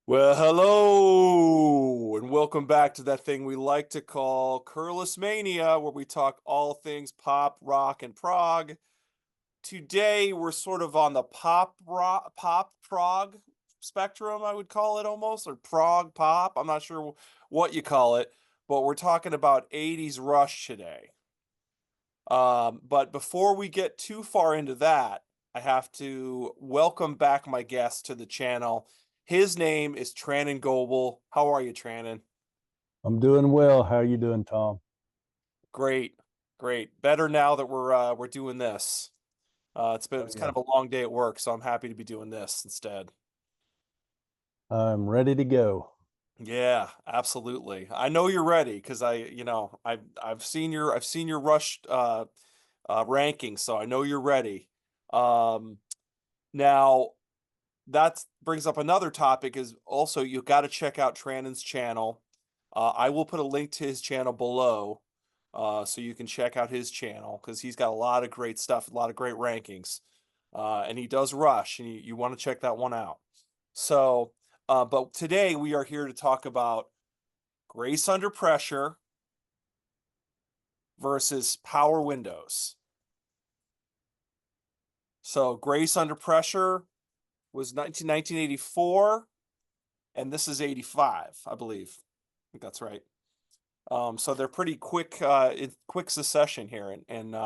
Well, hello, and welcome back to that thing we like to call Curless Mania, where we talk all things pop, rock, and prog. Today, we're sort of on the pop rock, pop prog spectrum, I would call it almost, or prog pop. I'm not sure what you call it, but we're talking about 80s Rush today. But before we get too far into that, I have to welcome back my guest to the channel. His name is Trannon Goebel. How are you, Trannon? I'm doing well. How are you doing, Tom? Great, great. Better now that we're doing this. Oh It's kind yeah. of a long day at work, so I'm happy to be doing this instead. I'm ready to go. Yeah, absolutely. I know you're ready because I've seen your Rush rankings, so I know you're ready. Um, Now that brings up another topic is also you got to check out Trannon's channel. I will put a link to his channel below, so you can check out his channel because he's got a lot of great stuff, a lot of great rankings, and he does Rush, and you want to check that one out. So, but today we are here to talk about Grace Under Pressure versus Power Windows. So, Grace Under Pressure was 1984. And this is 85, I believe. I think that's right. So they're pretty quick, in quick succession here, and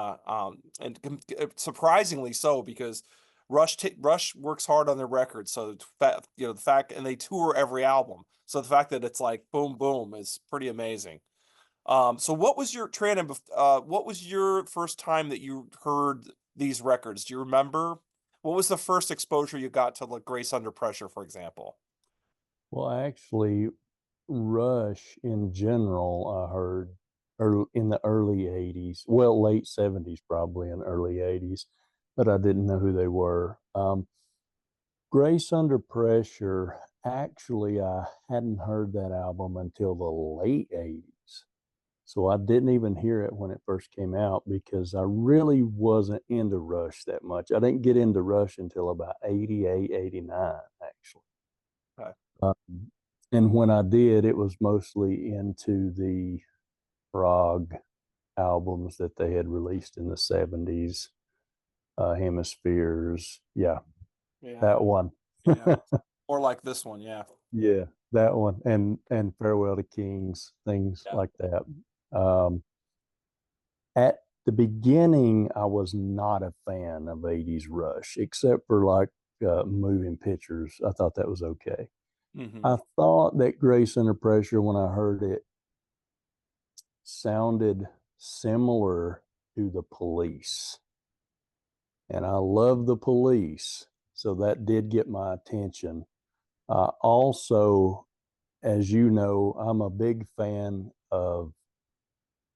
surprisingly so because Rush works hard on their records. So the fact, and they tour every album. So the fact that it's like boom boom is pretty amazing. So what was your what was your first time that you heard these records? Do you remember? What was the first exposure you got to like Grace Under Pressure, for example? Well, actually, Rush in general, I heard in the early 80s, well, late 70s, probably, and early 80s, but I didn't know who they were. Grace Under Pressure, actually, I hadn't heard that album until the late 80s. So I didn't even hear it when it first came out because I really wasn't into Rush that much. I didn't get into Rush until about 88, 89, actually. Okay. And when I did, it was mostly into the prog albums that they had released in the 70s, Hemispheres. Yeah, Yeah. that one. Yeah. Or like this one, yeah. Yeah, that one. And Farewell to Kings, things Yeah. like that. Um, at the beginning, I was not a fan of 80s Rush, except for like moving pictures. I thought that was okay. Hmm. I thought that Grace Under Pressure, when I heard it, sounded similar to the Police. And I love the Police. So that did get my attention. Also, as you know, I'm a big fan of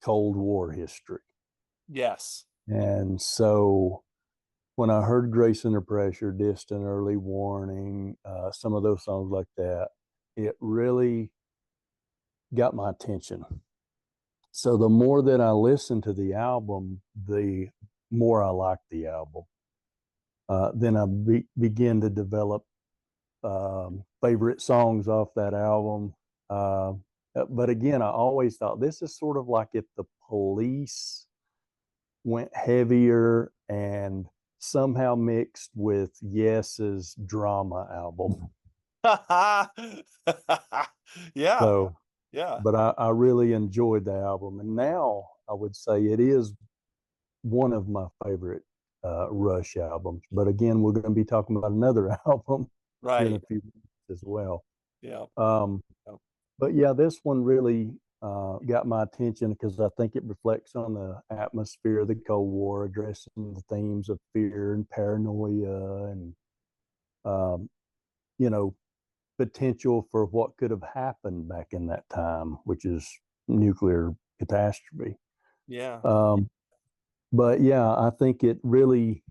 Cold War history. Yes. And so when I heard Grace Under Pressure, Distant Early Warning, some of those songs like that, it really got my attention. So the more that I listened to the album, the more I liked the album. Then I began to develop favorite songs off that album. But again, I always thought this is sort of like if the Police went heavier and somehow mixed with Yes's drama album. Yeah. So, Yeah. but I really enjoyed the album. And now I would say it is one of my favorite Rush albums. But again, we're going to be talking about another album here in a Right. few minutes as well. Yeah. Um, Yeah. but yeah, this one really got my attention because I think it reflects on the atmosphere of the Cold War, addressing the themes of fear and paranoia and, um, you know, potential for what could have happened back in that time, which is nuclear catastrophe. Yeah. Um, but yeah, I think it really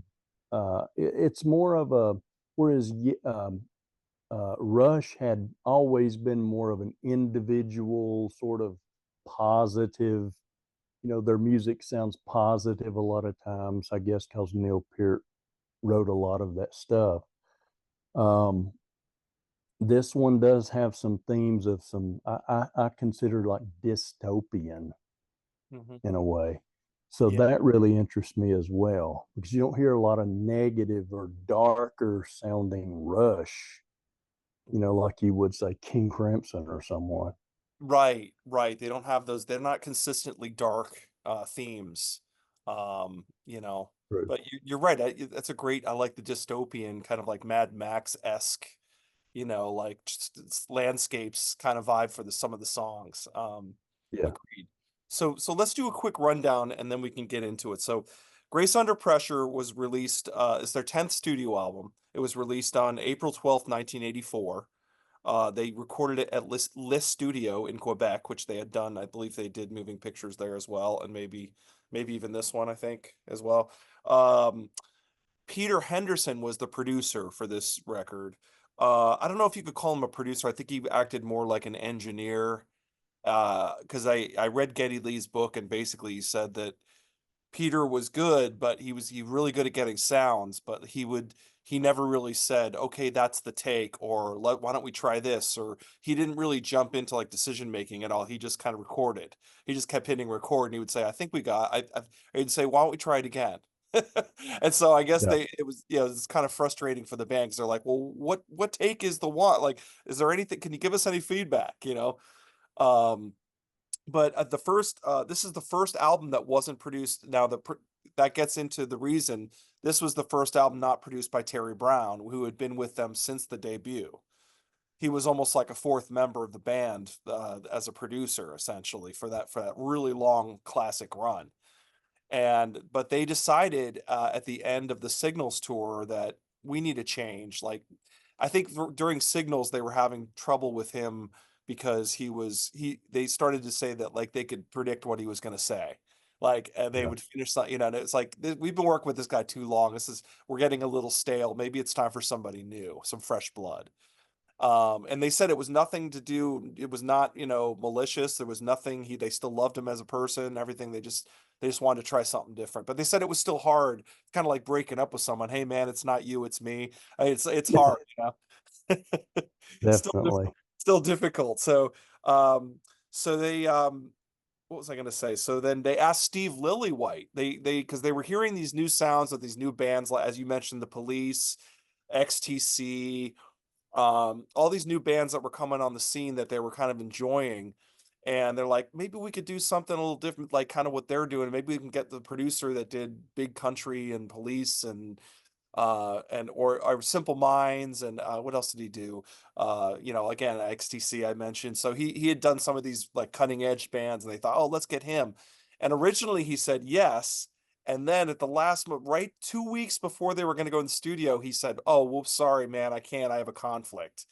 it's more of a whereas Rush had always been more of an individual sort of positive. You know, their music sounds positive a lot of times, I guess, because Neil Peart wrote a lot of that stuff. Um, This one does have some themes of some I consider like dystopian Hmm. in a way. So Yeah, that really interests me as well because you don't hear a lot of negative or darker sounding Rush, like you would say King Crimson or someone. right, right. They don't have those. They're not consistently dark themes. You know, True. but you're right. That's a great. I like the dystopian kind of like Mad Max-esque, like just landscapes kind of vibe for some of the songs. Yeah. Agreed. So let's do a quick rundown and then we can get into it. So Grace Under Pressure was released, it's their 10th studio album. It was released on April 12th, 1984. They recorded it at List Studio in Quebec, which they had done. I believe they did moving pictures there as well, and maybe even this one, I think, as well. Um, Peter Henderson was the producer for this record. I don't know if you could call him a producer. I think he acted more like an engineer. Because I read Geddy Lee's book and basically he said that Peter was good, but he really good at getting sounds, but he never really said, okay, that's the take, or why don't we try this? Or he didn't really jump into like decision making at all. He just kind of recorded. He just kept hitting record and he would say, I think we got he'd say, why don't we try it again? And so I guess Yeah. it's kind of frustrating for the band because they're like, well, what take is the one? Like, is there anything? Can you give us any feedback? Um, but this is the first album that wasn't produced. Now that gets into the reason this was the first album not produced by Terry Brown, who had been with them since the debut. He was almost like a fourth member of the band as a producer, essentially for that really long classic run. But they decided at the end of the Signals tour that we need a change. Like, I think during Signals they were having trouble with him because they started to say that like they could predict what he was going to say. Like, and they Yeah. would finish something, and it's like we've been working with this guy too long. We're getting a little stale. Maybe it's time for somebody new, some fresh blood. And they said it was nothing to do, it was not, malicious. There was nothing, they still loved him as a person, everything. They just wanted to try something different. But they said it was still hard, kind of like breaking up with someone. Hey man, it's not you, it's me. It's hard, Still Definitely. still difficult. So they what was I going to say? So then they asked Steve Lillywhite. They because they were hearing these new sounds of these new bands, like as you mentioned, the Police, XTC, all these new bands that were coming on the scene that they were kind of enjoying. And they're like, maybe we could do something a little different, like kind of what they're doing. Maybe we can get the producer that did Big Country and Police or Simple Minds and what else did he do? Again, XTC I mentioned. So he had done some of these like cutting edge bands, and they thought, oh, let's get him. And originally he said yes, and then at the last right 2 weeks before they were going to go in the studio, he said, "Oh, well, sorry, man, I can't. I have a conflict."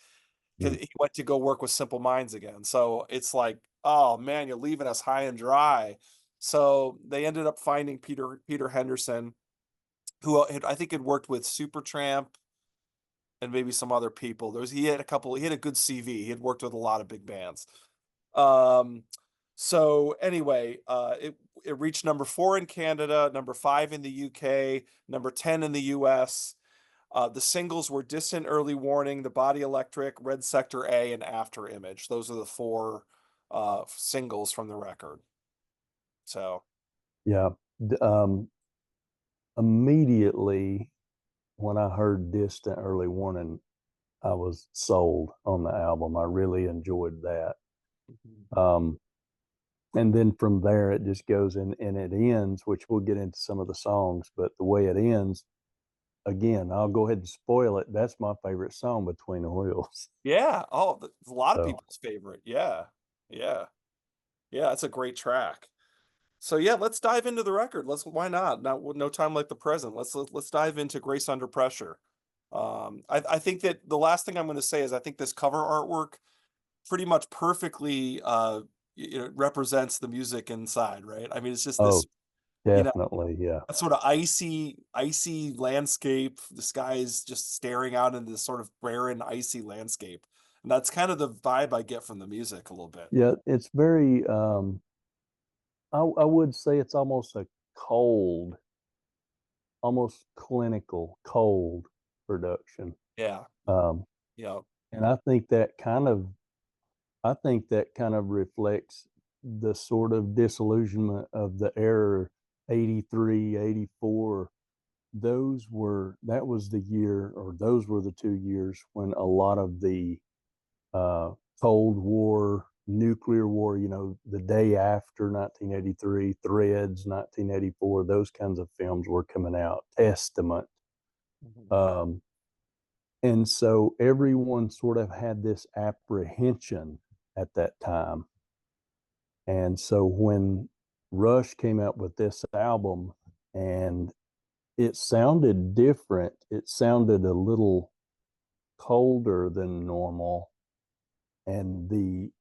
Mm. Because he went to go work with Simple Minds again. So it's like, oh man, you're leaving us high and dry. So they ended up finding Peter Henderson, who I think had worked with Supertramp and maybe some other people. He had a good CV. He had worked with a lot of big bands. Um, so anyway, it reached number 4 in Canada, number 5 in the UK, number 10 in the US. The singles were Distant Early Warning, The Body Electric, Red Sector A, and After Image. Those are the four singles from the record. So, Yeah. Immediately when I heard Distant Early Warning, I was sold on the album. I really enjoyed that. mhm. Um, and then from there, it just goes in and it ends, which we'll get into some of the songs, but the way it ends, again, I'll go ahead and spoil it. That's my favorite song, Between the Wheels. Yeah. Oh, it's a lot of So, people's favorite. Yeah. Yeah. Yeah. It's a great track. So yeah, let's dive into the record. Why not? Now, no time like the present. Let's dive into Grace Under Pressure. I think that the last thing I'm going to say is I think this cover artwork pretty much perfectly represents the music inside, right? I mean, it's just oh, this, you know, definitely. Yeah. that sort of icy landscape. The sky's just staring out into this sort of barren, icy landscape. And that's kind of the vibe I get from the music a little bit. Yeah. It's very, I would say it's almost a cold, almost clinical, cold production. Yeah. Um, Yeah. And I think that kind of reflects the sort of disillusionment of the era 83, 84. That was the year, or those were the 2 years when a lot of the uh, Cold War, nuclear war, the day after 1983, Threads, 1984, those kinds of films were coming out, Testament. Mhm. Um, and so everyone sort of had this apprehension at that time. And so when Rush came out with this album and it sounded different, it sounded a little colder than normal. And the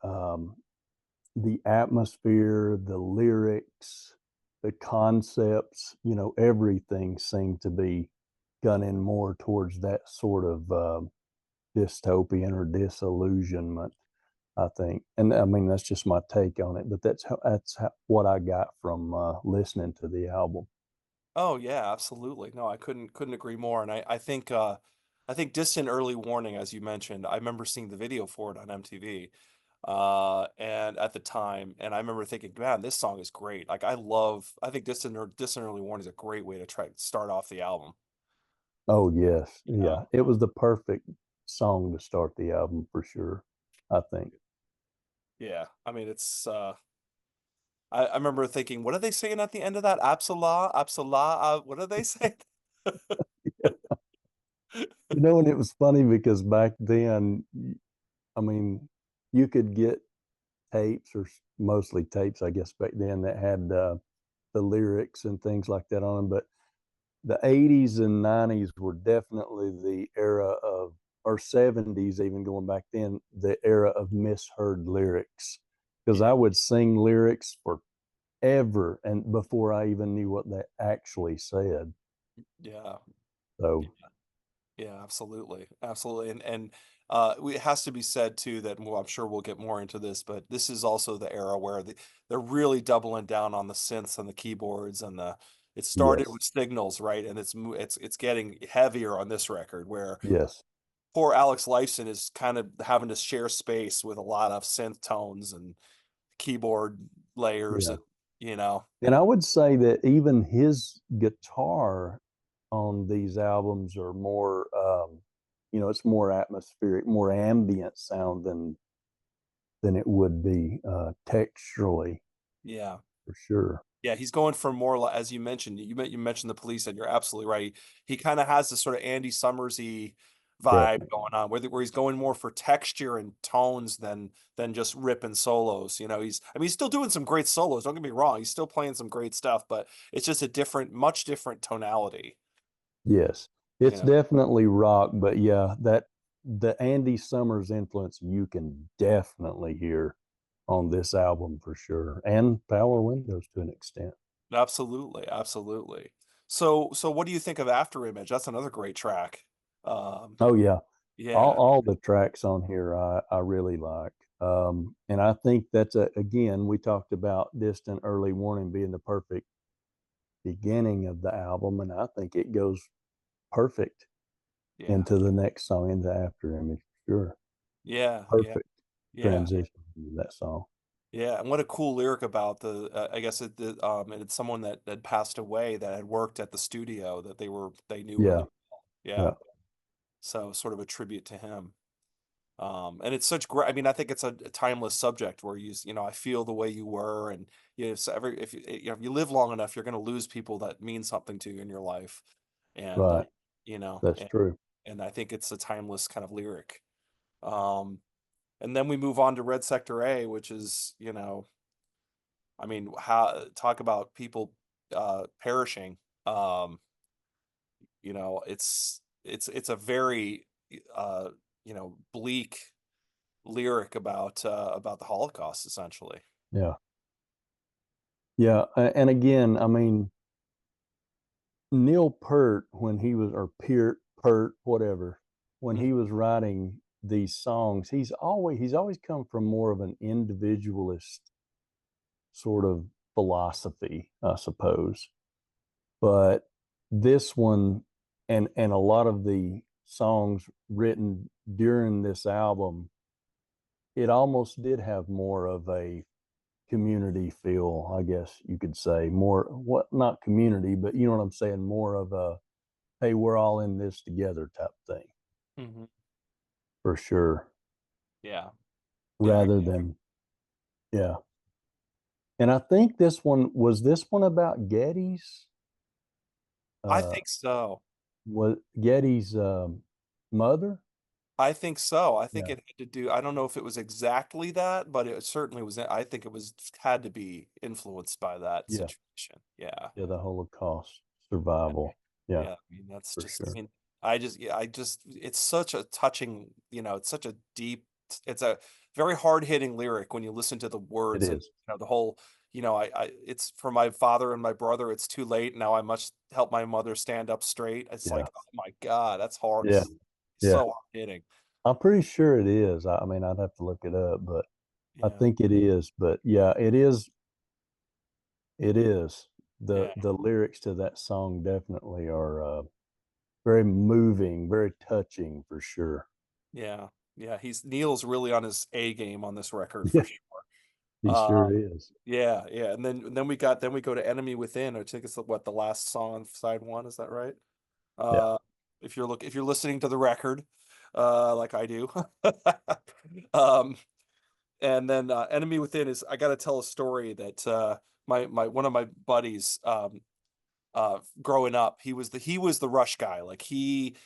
atmosphere, the lyrics, the concepts, everything seemed to be gunning more towards that sort of dystopian or disillusionment, I think. And I mean, that's just my take on it, but what I got from listening to the album. Oh yeah, absolutely. No, I couldn't agree more. And I think Distant Early Warning, as you mentioned, I remember seeing the video for it on MTV. And at the time, and I remember thinking, man, this song is great. Like I think Distant Early Warning is a great way to try to start off the album. Oh, yes. You know? Yeah. It was the perfect song to start the album for sure, I think. Yeah. I mean, I remember thinking, what are they saying at the end of that? Absalah, Absalah, what are they saying? And it was funny because back then, I mean, you could get tapes or mostly tapes, I guess, back then that had the lyrics and things like that on them. But the 80s and 90s were definitely the era of, or 70s, even going back then, the era of misheard lyrics. Because Yeah. I would sing lyrics forever and before I even knew what they actually said. Yeah. So, Yeah, absolutely. Absolutely. It has to be said too that, well, I'm sure we'll get more into this, but this is also the era where they're really doubling down on the synths and the keyboards and it started yes, with signals, right? And it's getting heavier on this record where yes, poor Alex Lifeson is kind of having to share space with a lot of synth tones and keyboard layers yeah. and you know. And I would say that even his guitar on these albums are more, it's more atmospheric, more ambient sound than it would be texturally Yeah. for sure. Yeah, he's going for more as you mentioned. You mentioned the police, and you're absolutely right. He kind of has this sort of Andy Summersy vibe Definitely. going on, where he's going more for texture and tones than just ripping solos. You know, I mean, he's still doing some great solos. Don't get me wrong, he's still playing some great stuff, but it's just a much different tonality. Yes. You It's know, definitely rock, but yeah, that the Andy Summers influence you can definitely hear on this album for sure. And Power Windows to an extent. absolutely, absolutely. So what do you think of After Image? That's another great track. Um, Oh yeah. All yeah, all the tracks on here I really like. And I think that's again, we talked about Distant Early Warning being the perfect beginning of the album, and I think it goes perfect yeah, into the next song, into After Image, for sure. yeah, yeah, Perfect yeah. transition into that song. Yeah, and what a cool lyric about I guess and it's someone that had passed away that had worked at the studio that they knew Yeah, really well. Yeah. yeah, So sort of a tribute to him. And it's such great, I mean, I think it's a timeless subject where I feel the way you were and so if you live long enough, you're going to lose people that mean something to you in your life. And right. you know, That's and, true. and I think it's a timeless kind of lyric. Um, and then we move on to Red Sector A, which is, I mean, how talk about people perishing. Um, it's a very uh, bleak lyric about the Holocaust essentially. Yeah, yeah. And again, I mean, Neil Peart, when he was, or Pert, whatever, when Mhm. he was writing these songs, he's always come from more of an individualist sort of philosophy, I suppose. But this one, and a lot of the songs written during this album, it almost did have more of a community feel, I guess you could say. More, what, not community, but you know what I'm saying, more of a, hey, we're all in this together type thing, Hmm. for sure, Yeah. Yeah. rather than, yeah. And I think this one about Getty's, I uh, think so. was Getty's mother? I think so. I think Yeah, it had to do, I don't know if it was exactly that, but it certainly was, I think it was, had to be influenced by that yeah, situation. Yeah. yeah, the Holocaust Yeah. survival. Yeah, Yeah. I mean, that's for just, I sure. mean, yeah, it's such a touching, it's such a deep, it's a very hard hitting lyric when you listen to the It words and, is. the whole, it's for my father and my brother, it's too late. Now I must help my mother stand up straight. It's Yeah, like, oh my God, that's hard. yeah, yeah. So hard hitting. I'm pretty sure it is. I mean, I'd have to look it up, but I Yeah. think it is. But yeah, it is. It is. Yeah. The lyrics to that song definitely are very moving, very touching for sure. Yeah, yeah, Neil's really on his A game on this record for Yeah, sure. he Uh, sure is. yeah, yeah, and then we go to Enemy Within. I think it's what, the last song on side one, is that right? Yeah. Uh, if you're listening to the record, like I do, um, and then Enemy Within is, I got to tell a story that my one of my buddies, growing up, he was the Rush guy. Like he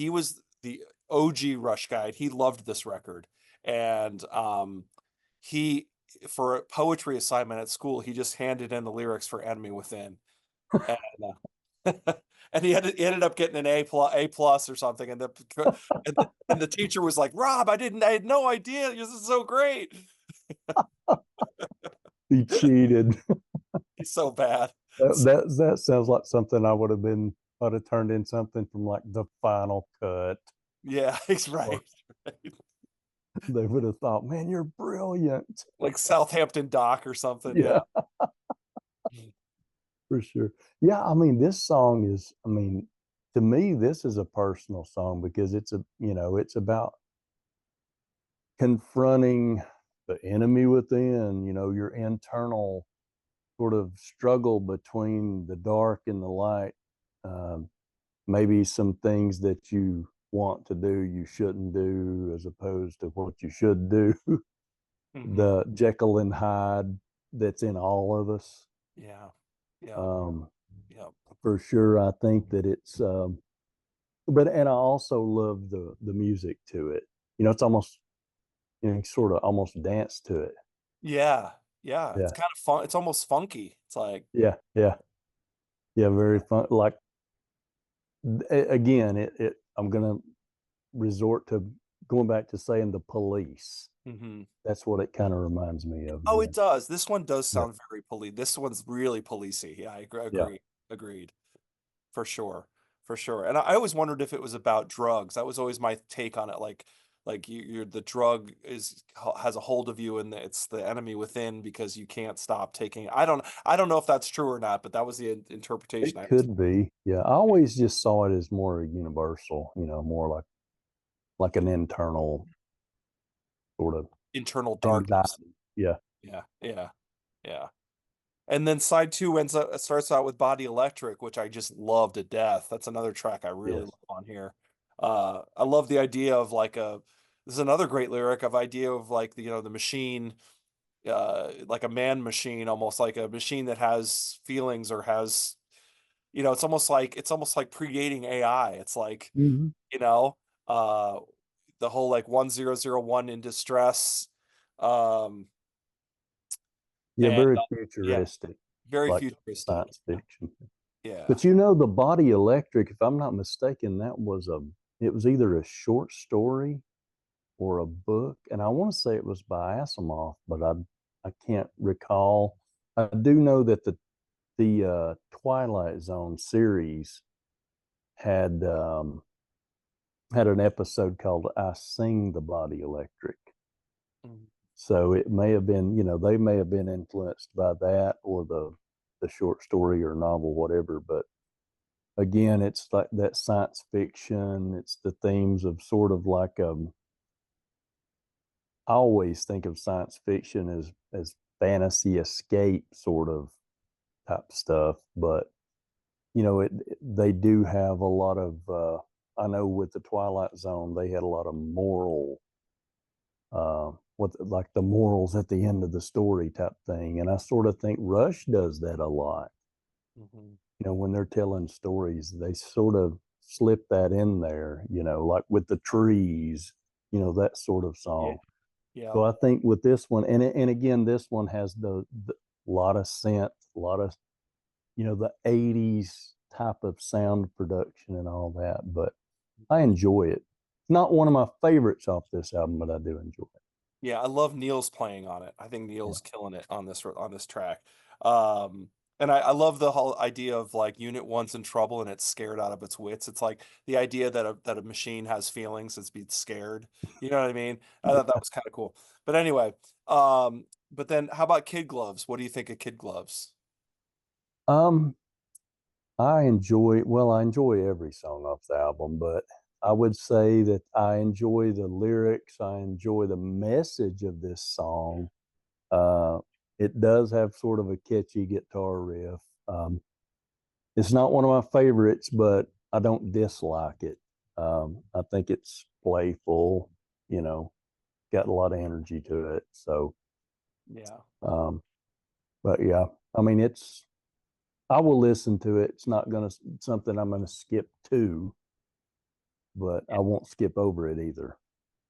was the OG Rush guy. He loved this record. And he, for a poetry assignment at school, he just handed in the lyrics for Enemy Within. And and he ended up getting an A plus or something. And the teacher was like, "Rob, I had no idea. This is so great." He cheated. He's so bad. That sounds like something I would have been. I'd have turned in something from like the Final Cut, Yeah, he's or right. they would have thought, "Man, you're brilliant." Like Southampton Dock or something. Yeah. Yeah, for sure. Yeah, I mean, this song is. I mean, to me, this is a personal song because it's a. You know, it's about confronting the enemy within. You know, your internal sort of struggle between the dark and the light. Um, Maybe some things that you want to do you shouldn't do as opposed to what you should do. Hmm. The Jekyll and Hyde that's in all of us. Yeah. Yeah. Um, Yeah. for sure, I think that it's. But and I also love the music to it. You know, it's almost you sort of almost dance to it. Yeah. Yeah. It's Yeah, kind of fun. It's almost funky. It's like, yeah, yeah, yeah. Very fun. Like again, it. I'm gonna resort to going back to saying the Police. hmm. That's what it kind of reminds me of Oh, it then. does. This one does Yeah, sound very police. This one's really policey. Yeah, yeah. agreed. For sure. For sure. And I always wondered if it was about drugs. That was always my take on it. Like you're, the drug has a hold of you, and it's the enemy within because you can't stop taking it. I don't know if that's true or not, but that was the interpretation It I was. could be. Yeah, I always just saw it as more universal. You know, more like an internal sort of Internal darkness. anxiety. Yeah. Yeah, yeah, yeah. And then side two starts out with Body Electric, which I just love to death. That's another track I really Yes. love on here. I love the idea of like a, this is another great lyric of idea of like the, the machine, like a man machine, almost like a machine that has feelings or has, it's almost like creating AI. It's like, Hmm. you know, uh, the whole like 1001 in distress. Um, Yeah, and very yeah, futuristic, very like futuristic. science fiction. Yeah. But you know, the Body Electric, if I'm not mistaken, that was a. It was either a short story or a book, and I want to say it was by Asimov, but I can't recall. I do know that the Twilight Zone series had had an episode called "I Sing the Body Electric." Mm. So it may have been, you know, they may have been influenced by that or the short story or novel, whatever. But again, it's like that science fiction. It's the themes of sort of like I always think of science fiction as fantasy escape sort of type stuff, but they do have a lot of I know with the Twilight Zone they had a lot of moral what like the morals at the end of the story type thing, and I sort of think Rush does that a lot. Mhm. When they're telling stories, they sort of slip that in there, like with the trees, that sort of Yeah. song. Yeah. So I think with this one, and again, this one has the lot of synth, a lot of the '80s type of sound production and all that. But I Mhm. enjoy it. Not one of my favorites off this album, but I do enjoy it. Yeah, I love Neil's playing on it. I think Yeah, Neil's killing it on this track. Um, and I love the whole idea of like Unit One's in trouble and it's scared out of its wits. It's like the idea that a machine has feelings, it's being scared. You know what I mean? I thought that yeah. was kind of cool. But anyway, but then how about Kid Gloves? What do you think of Kid Gloves? Um, I enjoy every song off the album, but I would say that I enjoy the lyrics. I enjoy the message of this song. Uh, it does have sort of a catchy guitar riff. It's not one of my favorites, but I don't dislike it. I think it's playful, you know, got a lot of energy to it. So, Yeah. um, but yeah, I mean, I will listen to it. It's not something I'm gonna skip to, but I won't skip over it either.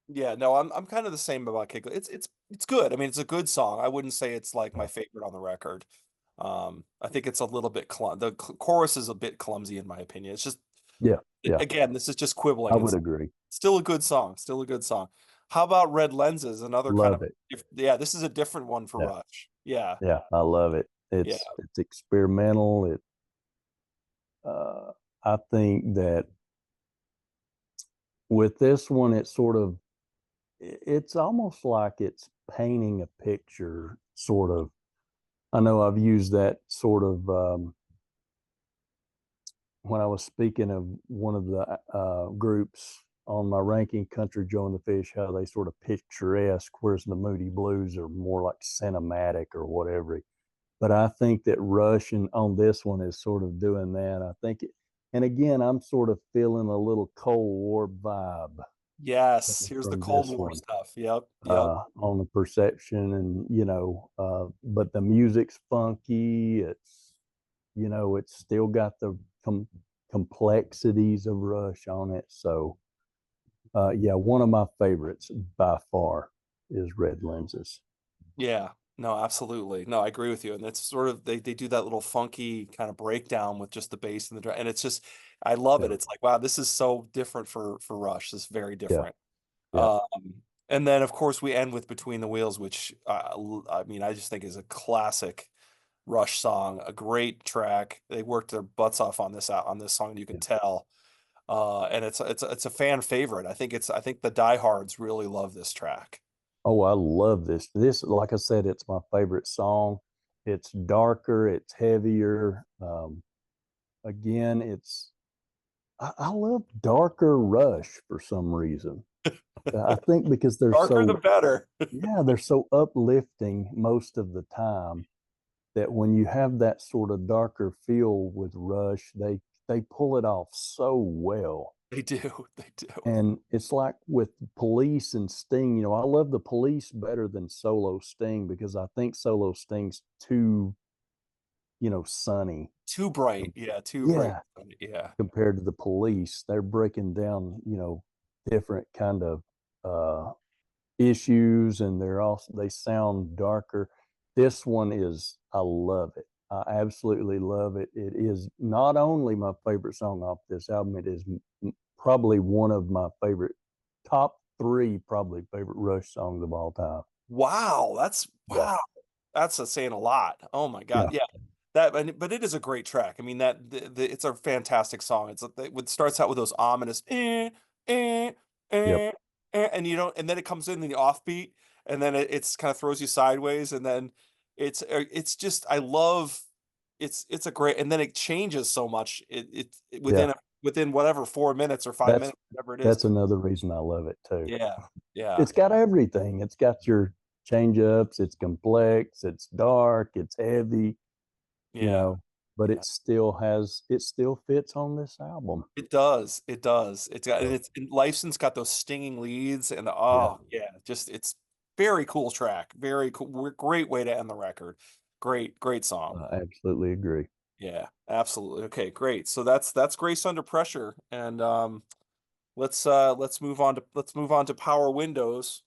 Yeah, no, I'm kind of the same about Kick. It's good. I mean, it's a good song. I wouldn't say it's like my Yeah, favorite on the record. I think it's a little bit chorus is a bit clumsy in my opinion. It's just yeah, yeah. again, this is just I quibbling. would It's agree. still a good song. Still a good song. How about Red Lenses? Another kind of Love it. yeah. This is a different one for Yeah, Rush. Yeah, yeah. I love it. yeah, It's experimental. Uh, I think that with this one, it's almost like it's painting a picture, sort of. I know I've used that sort of when I was speaking of one of the groups on my ranking, Country Joe and the Fish, how they sort of picturesque, whereas the Moody Blues are more like cinematic or whatever. But I think that Rush on this one is sort of doing that. And again, I'm sort of feeling a little Cold War vibe yes. Here's the from Cold this War one. stuff. Yep, yep. On the perception and but the music's funky. It's still got the complexities of Rush on it. So yeah, one of my favorites by far is Red Lenses. Yeah, no, absolutely. No, I agree with you. And it's sort of they do that little funky kind of breakdown with just the bass and the drum, and it's just I love it. Yeah, It's like wow, this is so different for Rush. This is very yeah, different. yeah. Um, and then of course we end with Between the Wheels, which I mean I just think is a classic Rush song, a great track. They worked their butts off on this song. You can Yeah. tell. And it's a fan favorite. I think the diehards really love this track. Oh, I love this. This, like I said, it's my favorite song. It's darker, it's heavier. Again, I love darker Rush for some reason. I think because Darker the better. they're so uplifting most of the time that when you have that sort of darker feel with Rush, they pull it off so well. They do. They do. And it's like with Police and Sting, I love the Police better than Solo Sting because I think Solo Sting's too, sunny. Too bright. Yeah, too bright. Yeah, Yeah. compared to the Police. They're breaking down, different kind of uh issues, and they sound darker. This one is I love it. I absolutely love it. It is not only my favorite song off this album, it is probably one of my favorite top three probably favorite Rush songs of all time. Wow, Yeah, that's saying a lot. Oh my God. yeah, Yeah. But it is a great track. I mean, it's a fantastic song. It starts out with those ominous eh, yep, eh, and you don't, and then it comes in the offbeat, and then it's kind of throws you sideways, and then it's just I love. it's a great, and then it changes so much. Yeah, Within whatever 4 minutes or five that's minutes, whatever it is. that's another reason I love it too. Yeah, yeah, It's got everything. It's got your change ups, it's complex, it's dark, it's heavy, you yeah, know, but yeah. it still fits on this album. It does. It does. It's got, and So, it's and Lifeson's got those stinging leads, and yeah, oh yeah, just it's very cool track. Very cool. Great way to end the record. Great song. I absolutely agree. Yeah, absolutely. Okay, great. So that's Grace Under Pressure, and let's move on to Power Windows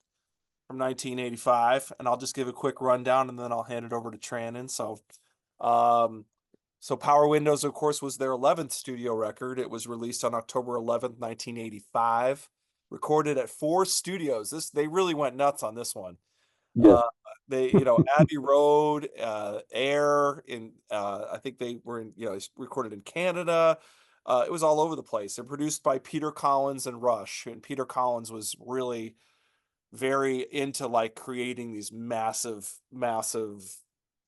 from 1985, and I'll just give a quick rundown, and then I'll hand it over to Trannon. Um, so Power Windows, of course, was their 11th studio record. It was released on October 11th, 1985. Recorded at four studios. They really went nuts on this one. Yes. Uh, Abbey Road, Air in, I think they were in, it's recorded in Canada. It was all over the place. They're produced by Peter Collins and Rush, and Peter Collins was really very into like creating these massive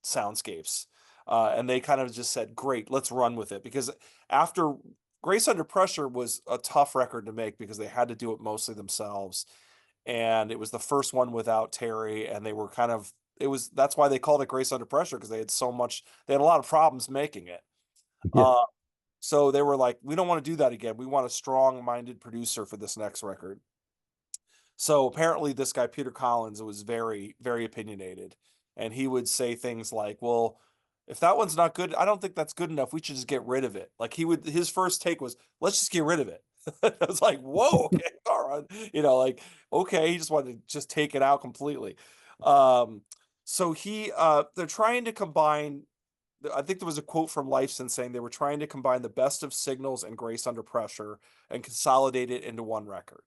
soundscapes. And they kind of just said, "Great, let's run with it." Because after Grace Under Pressure was a tough record to make because they had to do it mostly themselves, and it was the first one without Terry, and they were kind of it was that's why they called it Grace Under Pressure, because they had a lot of problems making it. Yeah. Uh, so they were like, "We don't want to do that again. We want a strong-minded producer for this next record." So apparently, this guy Peter Collins was very opinionated, and he would say things like, "Well, if that one's not good, I don't think that's good enough. We should just get rid of it." Like his first take was, "Let's just get rid of it." I was like, "Whoa, okay, all right," like, okay, he just wanted to just take it out completely. Um, so they're trying to combine. I think there was a quote from Lifeson saying they were trying to combine the best of Signals and Grace Under Pressure and consolidate it into one record.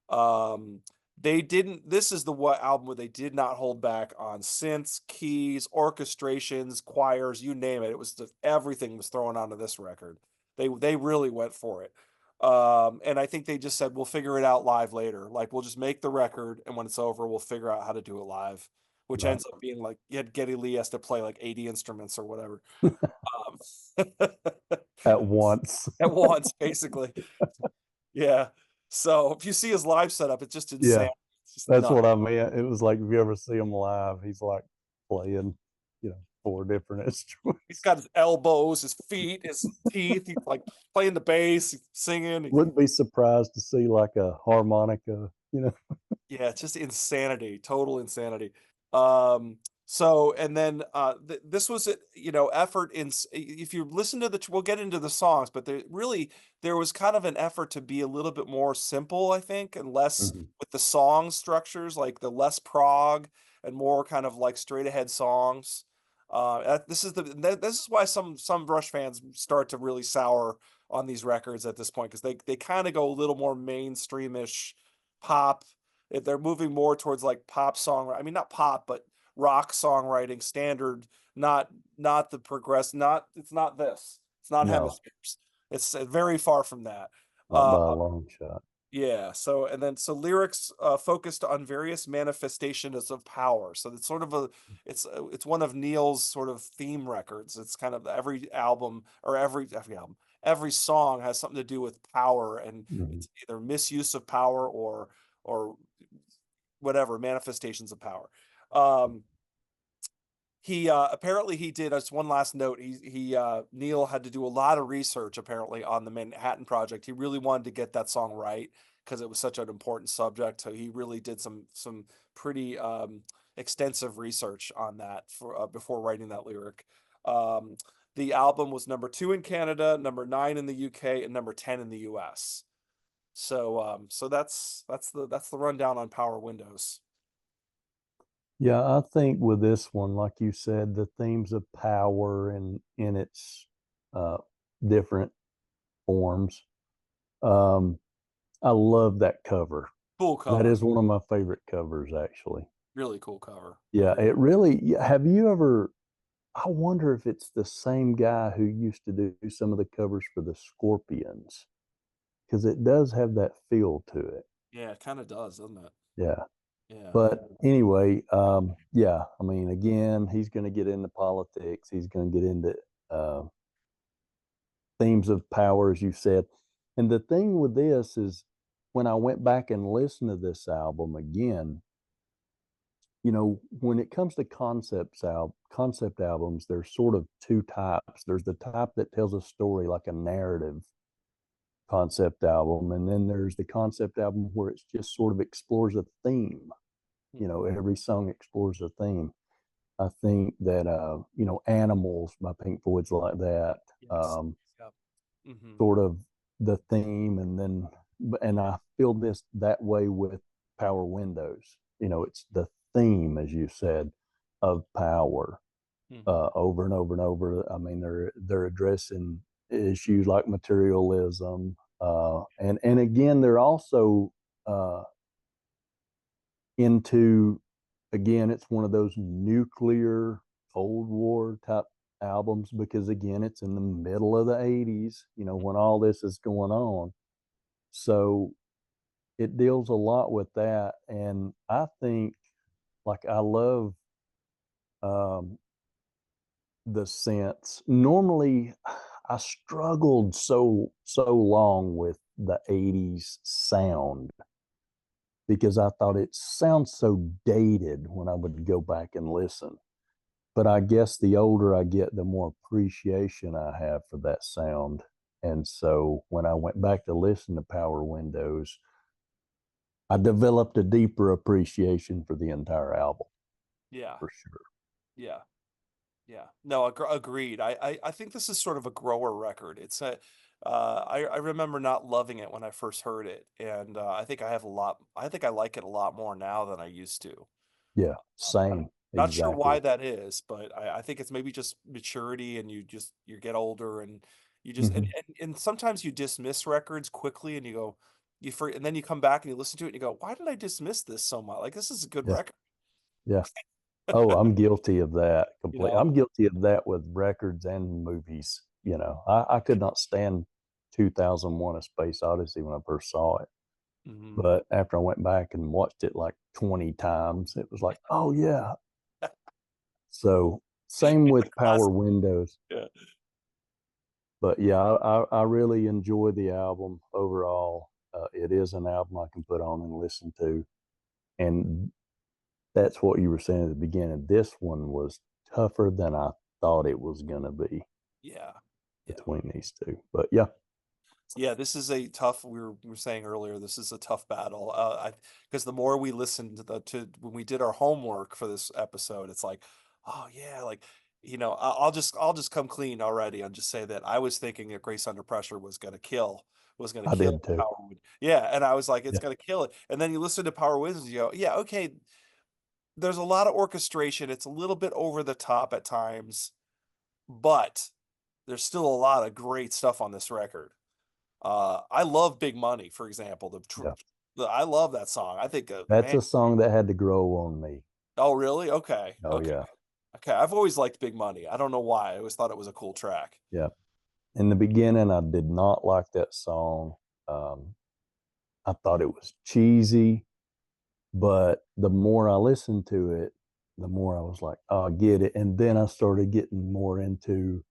Um, they didn't This is the what album where they did not hold back on synths, keys, orchestrations, choirs, you name it. It was just everything was thrown onto this record. They really went for it. And I think they just said, we'll figure it out live later. Like we'll just make the record, and when it's over, we'll figure out how to do it live. Which Right. ends up being like Geddy Lee has to play like 80 instruments or whatever. At once. At once, basically. Yeah. So if you see his live setup, it's just Yeah. insane. It's just That's nuts. what I meant. It was like if you ever see him live, he's like playing, four different He's instruments. got his elbows, his feet, his teeth. He's like playing the bass, he's singing. Wouldn't be surprised to see like a harmonica. Yeah, it's just insanity, total insanity. Um, so and then this was it, effort if you listen to we'll get into the songs, but there was kind of an effort to be a little bit more simple, I think, and less Mhm. with the song structures, like the less prog and more kind of like straight ahead songs. This is why some Rush fans start to really sour on these records at this point, because they kind of go a little more mainstreamish pop. If they're moving more towards like pop song, I mean not pop, but rock songwriting standard, not the progress, not it's not this. It's not No, hemispheres. It's very far from that. not Uh by a long shot. yeah, so lyrics focused on various manifestations of power. So it's sort of it's one of Neil's sort of theme records. It's kind of every album, or every song has something to do with power, and Mhm. it's either misuse of power or whatever manifestations of power. Um, he apparently he did as one last note. Neil had to do a lot of research apparently on the Manhattan Project. He really wanted to get that song right because it was such an important subject. So he really did some pretty extensive research on that for before writing that lyric. Um, the album was number 2 in Canada, number 9 in the UK, and number 10 in the US. So that's the rundown on Power Windows. Yeah, I think with this one, like you said, the themes of power and in its uh, different forms. Um, I love that cover. Cool That cover, is one of my favorite covers, actually. really cool cover. Yeah, it really. Yeah, have you ever? I wonder if it's the same guy who used to do some of the covers for the Scorpions, because it does have that feel to it. Yeah, it kind of does, doesn't it? Yeah. Yeah. But anyway, yeah, I mean, again, he's going to get into politics. He's going to get into uh, themes of power, as you said. And the thing with this is, when I went back and listened to this album again, when it comes to concept albums, there's sort of two types. There's the type that tells a story, like a narrative concept album, and then there's the concept album where it's just sort of explores a theme. Mhm. Every song explores a theme. I think that Animals by Pink Floyd's like that. Yes. Um, Yep. Hmm. Sort of the theme, and I feel this that way with Power Windows. It's the theme, as you said, of power, Hmm. over and over and over. I mean, they're addressing issues like materialism, and again, they're also uh, into, again, it's one of those nuclear Cold War type albums, because again, it's in the middle of the 80s, when all this is going on. So it deals a lot with that. And I think, like, I love um, the synths. Normally, I struggled so long with the 80s sound, because I thought it sounds so dated when I would go back and listen. But I guess the older I get, the more appreciation I have for that sound. And so when I went back to listen to Power Windows, I developed a deeper appreciation for the entire album, Yeah. for sure. Yeah. Yeah. No, agreed. I think this is sort of a grower record. I remember not loving it when I first heard it, and I think I like it a lot more now than I used to. Yeah, I'm same, not sure exactly. why that is, but I think it's maybe just maturity, and you get older, and you just Hmm. and sometimes you dismiss records quickly, and and then you come back and you listen to it and you go, why did I dismiss this so much? Like, this is a good Yeah, record, yeah. Oh, I'm guilty of that you completely. know? I'm guilty of that with records and movies. I could not stand 2001: A Space Odyssey when I first saw it. Hmm. But after I went back and watched it like 20 times, it was like, oh, yeah. So, same It's a with Power classic. Windows. Yeah. But yeah, I really enjoy the album overall. It is an album I can put on and listen to. And that's what you were saying at the beginning. This one was tougher than I thought it was going to be Yeah. Yeah. between these two. But yeah, Yeah, this is a tough, we were saying earlier, this is a tough battle. Because the more we listened to when we did our homework for this episode, it's like, oh yeah, like, I'll just come clean already and just say that I was thinking that Grace Under Pressure was gonna I kill did too. Power Wind. Yeah, and I was like, it's Yeah, gonna kill it. And then you listen to Power Winds and you go, yeah, okay, there's a lot of orchestration. It's a little bit over the top at times, but there's still a lot of great stuff on this record. I love Big Money, for example. yeah. I love that song. I think, That's man. a song that had to grow on me. Oh, really? Okay, Oh, okay, yeah. okay. I've always liked Big Money. I don't know why. I always thought it was a cool track. Yeah. In the beginning, I did not like that song. Um, I thought it was cheesy. But the more I listened to it, the more I was like, oh, I get it. And then I started getting more into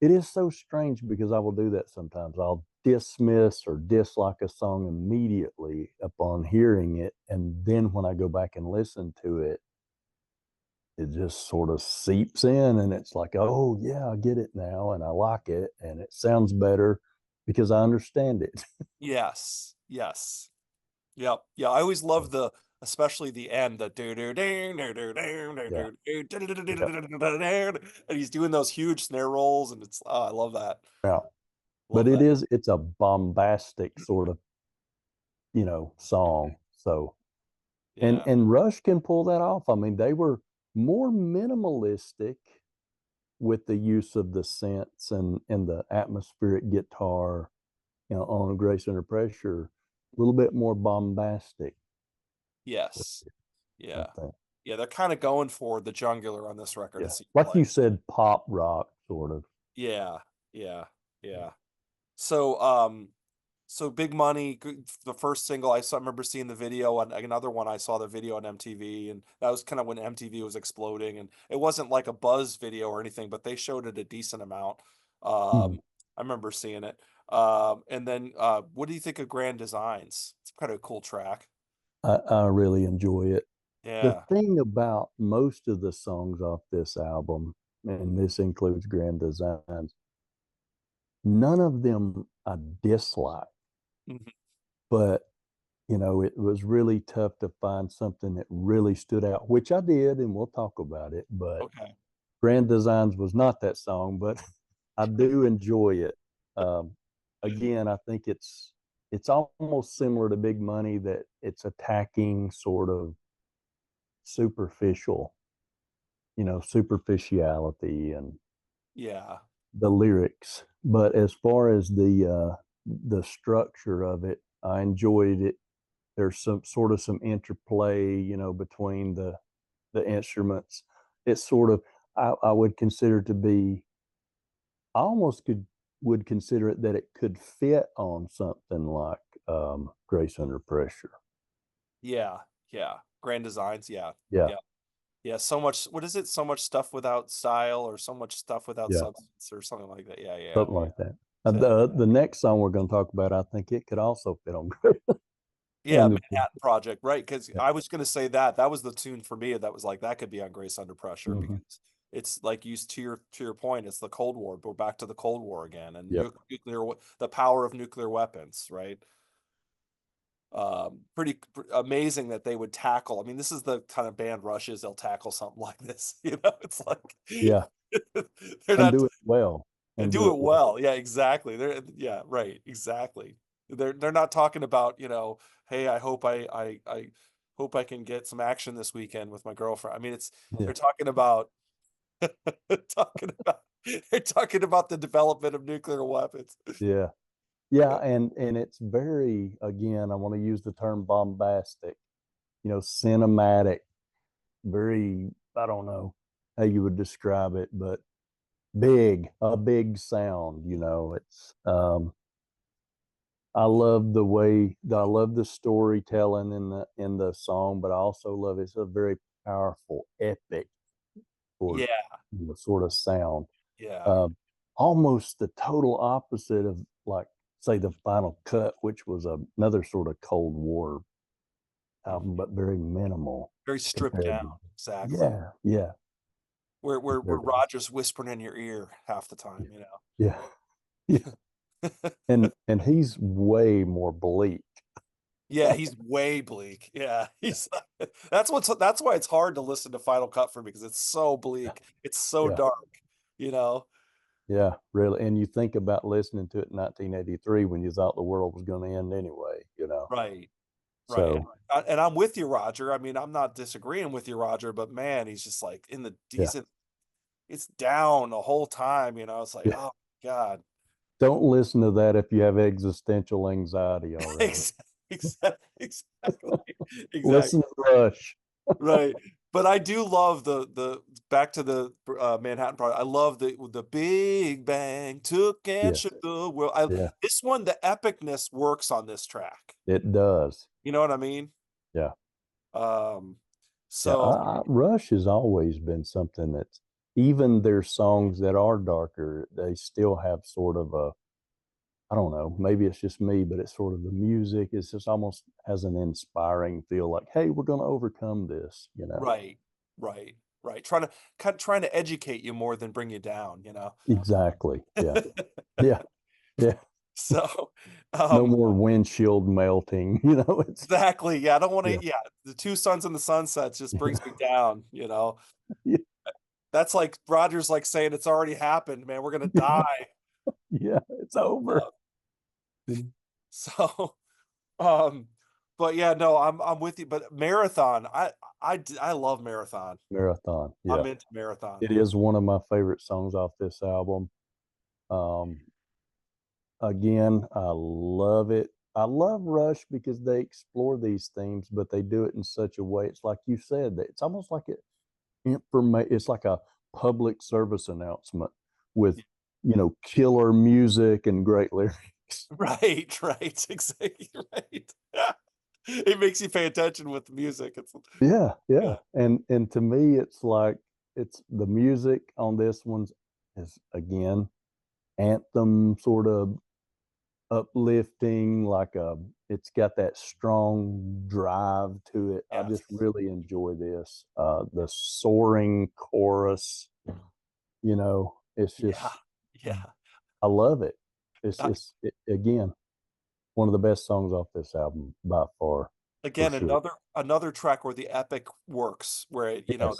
it. Is so strange because I will do that sometimes. I'll dismiss or dislike a song immediately upon hearing it. And then when I go back and listen to it, it just sort of seeps in, and it's like, oh, yeah, I get it now. And I like it. And it sounds better because I understand it. Yes, yes, yep, yeah. I always love especially the end, the do do do do do Yeah. do Yeah. do, and he's doing those huge snare rolls, and I love that. Yeah. But Love that. it's a bombastic sort of, song. So, and Yeah. and Rush can pull that off. I mean, they were more minimalistic with the use of the synths and the atmospheric guitar, on Grace Under Pressure, a little bit more bombastic with Yes. it, I Yeah. think. Yeah, they're kind of going for the jungular on this record, it Yeah. seems Like like. you said, pop rock sort of. Yeah. Yeah. Yeah. So, So Big Money, the first single I saw, I remember seeing the video, and another one I saw the video on MTV, and that was kind of when MTV was exploding, and it wasn't like a buzz video or anything, but they showed it a decent amount. Mhm. I remember seeing it. And then what do you think of Grand Designs? It's kind of a cool track. I really enjoy it. The Yeah. thing about most of the songs off this album, and this includes Grand Designs, none of them I dislike, Mhm. but it was really tough to find something that really stood out, which I did, and we'll talk about it. But Okay. Grand Designs was not that song, but I do enjoy it. Um, Again, I think it's almost similar to Big Money, that it's attacking sort of superficial, superficiality and Yeah. the lyrics. But as far as the structure of it, I enjoyed it. There's some interplay, between the instruments. It's sort of I would consider to be I almost would consider it that it could fit on something like Grace Under Pressure. Yeah. Yeah. Grand Designs. Yeah. Yeah, Yeah. Yeah. So much. What is it? So much stuff without style, or so much stuff without yeah, substance, or something like that. Yeah. Yeah. something like that. So, The next song we're going to talk about, I think it could also fit on Grace yeah, Under Pressure. Manhattan Project, right? Because Yeah. I was going to say that that was the tune for me that was like that could be on Grace Under Pressure, Hmm. because it's like used to your point, it's the Cold War. We're back to the Cold War again, and Yep. the power of nuclear weapons, right? Amazing that they would tackle. I mean, this is the kind of band Rush is. They'll tackle something like this. It's like Yeah. they're And not do it well. And do do it it well. well. Yeah, exactly. Yeah, right, exactly. They're not talking about, hey, I hope I can get some action this weekend with my girlfriend. I mean, Yeah. they're talking about talking about they're talking about the development of nuclear weapons. Yeah. Yeah. And it's very, again, I want to use the term bombastic, cinematic, very, I don't know how you would describe it, but a big sound, it's I love the storytelling in the song, but I also love it's a very powerful, epic or Yeah, sort of sound. yeah. Um, Almost the total opposite of, like, say, the Final Cut, which was another sort of Cold War Mhm. album, but very minimal Very stripped compared down. to. Exactly. Yeah, yeah, Where compared to. Roger's whispering in your ear half the time, Yeah, yeah, and he's way more bleak. Yeah, he's way bleak. Yeah, that's why it's hard to listen to Final Cut for me, because it's so bleak. It's so Yeah, dark, you know? yeah, really. And you think about listening to it in 1983 when you thought the world was going to end anyway. Right, right. So, And I'm with you, Roger. I mean, I'm not disagreeing with you, Roger, but man, he's just like yeah, it's down the whole time, It's like, yeah. oh God. Don't listen to that if you have existential anxiety already. Exactly. Exactly. Listen to Rush. Right. But I do love the back to the Manhattan Project. I love the Big Bang took and Yeah, shook the world. yeah, This one, the epicness works on this track. it does. You know what I mean? Yeah, Um, yeah. so Rush has always been something that's, even their songs that are darker, they still have sort of a, I don't know, maybe it's just me, but it's sort of the music is just almost has an inspiring feel, like, hey, we're going to overcome this. right, right, right. Trying to educate you more than bring you down. Exactly. Yeah. Yeah. Yeah. So, No um, more windshield melting. It's, exactly. Yeah, I don't want yeah. to. Yeah, the two suns and the sunsets just brings me down. Yeah. That's like Roger's like saying it's already happened, man. We're gonna die. Yeah. It's over. Uh, so, um, but yeah, no, I'm with you. But Marathon, I love Marathon. Marathon. Yeah. I'm into Marathon. It is one of my favorite songs off this album. Um, Again, I love it. I love Rush because they explore these themes, but they do it in such a way. It's like you said, that it's almost like it's like a public service announcement with, killer music and great lyrics. lyrics. Right, right, exactly right. It makes you pay attention with the music. It's Yeah, yeah, yeah. And to me it's like it's the music on this one's is again anthem sort of uplifting, like a it's got that strong drive to it. I yes, just really enjoy this. The soaring chorus, it's yeah, just yeah. I love it. It's Uh, it's it, again one of the best songs off this album by far, for Again, sure. another track where the epic works, where that Yes.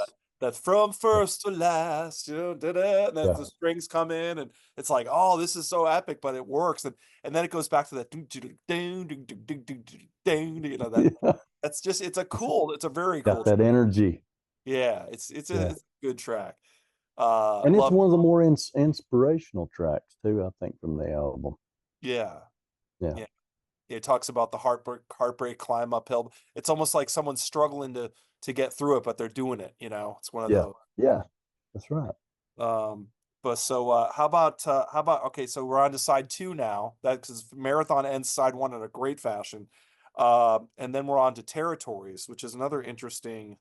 from Yeah. first to last, and then Yeah. the strings come in, and it's like, oh, this is so epic, but it works, and then it goes back to that, that Yeah. it's a very cool Got track. that energy. Yeah, Yeah. it's a good track. And it's Love, one of the more inspirational tracks too, I think, from the album. yeah, Yeah. yeah. It talks about the heartbreak climb uphill. It's almost like someone's struggling to get through it, but they're doing it, you know? It's one of Yeah. those. Yeah. That's right. Um, but so how about okay, so we're on to side 2 now. That because Marathon ends side 1 in a great fashion. And then we're on to Territories, which is another interesting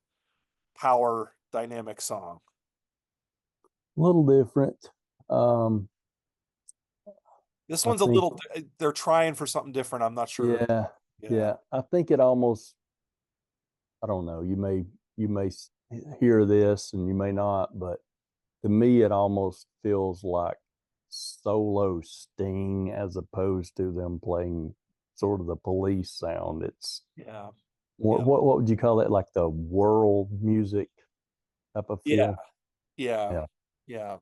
power dynamic song. A little different. Um, This I one's a think, little they're trying for something different. I'm not sure. yeah, Yeah. yeah. I think it almost, I don't know, you may hear this and you may not, but to me, it almost feels like solo Sting as opposed to them playing sort of the police sound. It's Yeah. what Yeah. what would you call it? Like the world music type of Yeah. feel? Yeah. Yeah, Yeah.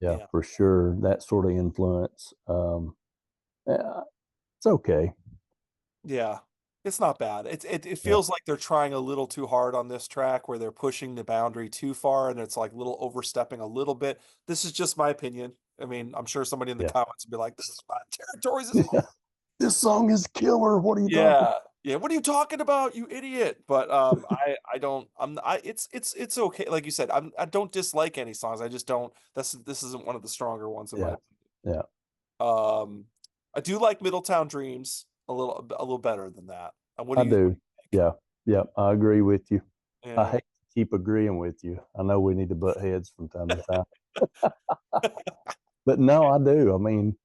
yeah, Yeah. for sure. That sort of influence. Yeah, it's okay. Yeah. It's not bad. It Yeah, feels like they're trying a little too hard on this track where they're pushing the boundary too far and it's like little overstepping a little bit. This is just my opinion. I mean, I'm sure somebody in the yeah, comments will be like, "This is my Territories is yeah. This song is killer. What are you talking? yeah. Yeah, what are you talking about, you idiot?" But I don't I it's okay. Like you said, I don't dislike any songs. I just don't this isn't one of the stronger ones in my Yeah, yeah. um I do like Middletown Dreams a little better than that. I What do do. you think? Yeah, yeah. I agree with you. I Yeah. hate to keep agreeing with you. I know we need to butt heads from time to time, but no, I do. I mean,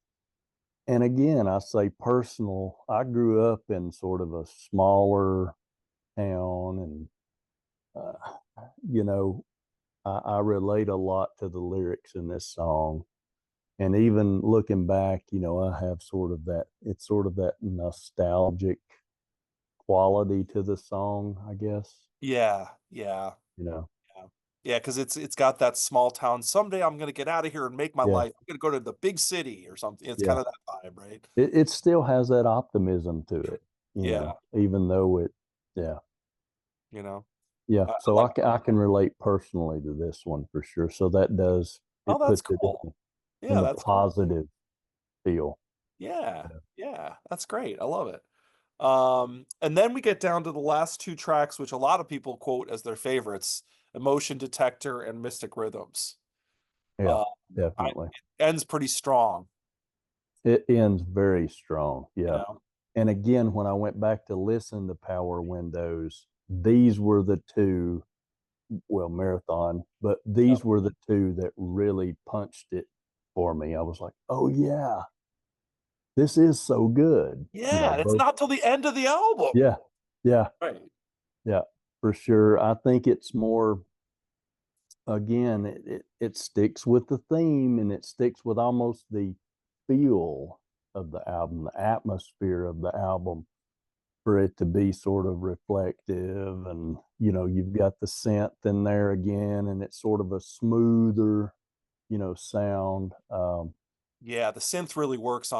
and again, I say personal. I grew up in sort of a smaller town, and you know, I relate a lot to the lyrics in this song. And even looking back, I have sort of that. It's sort of that nostalgic quality to the song, I guess. Yeah, yeah, You know, yeah. Yeah, because it's got that small town, "Someday I'm gonna get out of here and make my yeah, life. I'm gonna go to the big city," or something. It's yeah. kinda that vibe, right? It still has that optimism to it, Yeah, even though yeah, you know? yeah. I So like I can relate personally to this one for sure. So that does oh, it that's puts it cool. in Yeah, the that's cool. positive feel. Yeah, Yeah, yeah, that's great. I love it. And then we get down to the last 2 tracks, which a lot of people quote as their favorites, "Emotion Detector" and "Mystic Rhythms." yeah, Um, I definitely. it ends pretty strong, It ends very strong. you Yeah. know? And again, when I went back to listen to Power Windows, these were the two, well, Marathon, but Yep. these were the two that really punched it for me. I was like, oh, yeah, this is so good. Yeah, it's Both. not till the end of the album. Yeah. Yeah. Right. Yeah. For sure. I think it's more, again, it sticks with the theme and it sticks with almost the feel of the album, the atmosphere of the album for it to be sort of reflective. And you've got the synth in there again and it's sort of a smoother sound. Yeah, the synth really works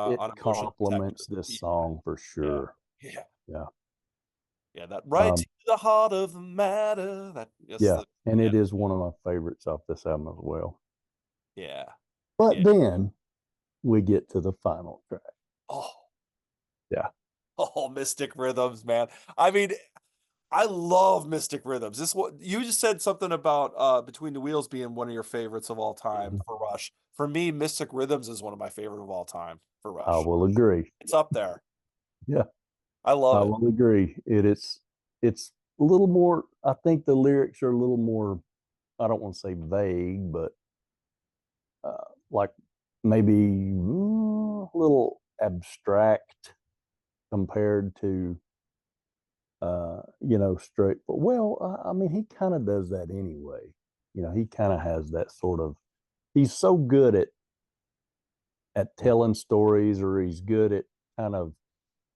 It on Emotion Detector. complements this Yeah, song for yeah, sure. yeah, Yeah. yeah, that right Um, to the heart of the matter, that just yeah, the and yeah, it is one of my favorites off this album as well. yeah, But yeah. then we get to the final track. Oh, Yeah. oh, Mystic Rhythms, man. I mean, I love Mystic Rhythms. This what you just said something about Between the Wheels being one of your favorites of all time Mhm. for Rush. For me, Mystic Rhythms is one of my favorite of all time for I Rush. will agree. It's up there. Yeah, I love I it. will agree. It's a little more. I think the lyrics are a little more. I don't want to say vague, but like maybe a little abstract compared to straight. Well, I mean, he kind of does that anyway. He kind of has that sort of. He's so good at telling stories, or he's good at kind of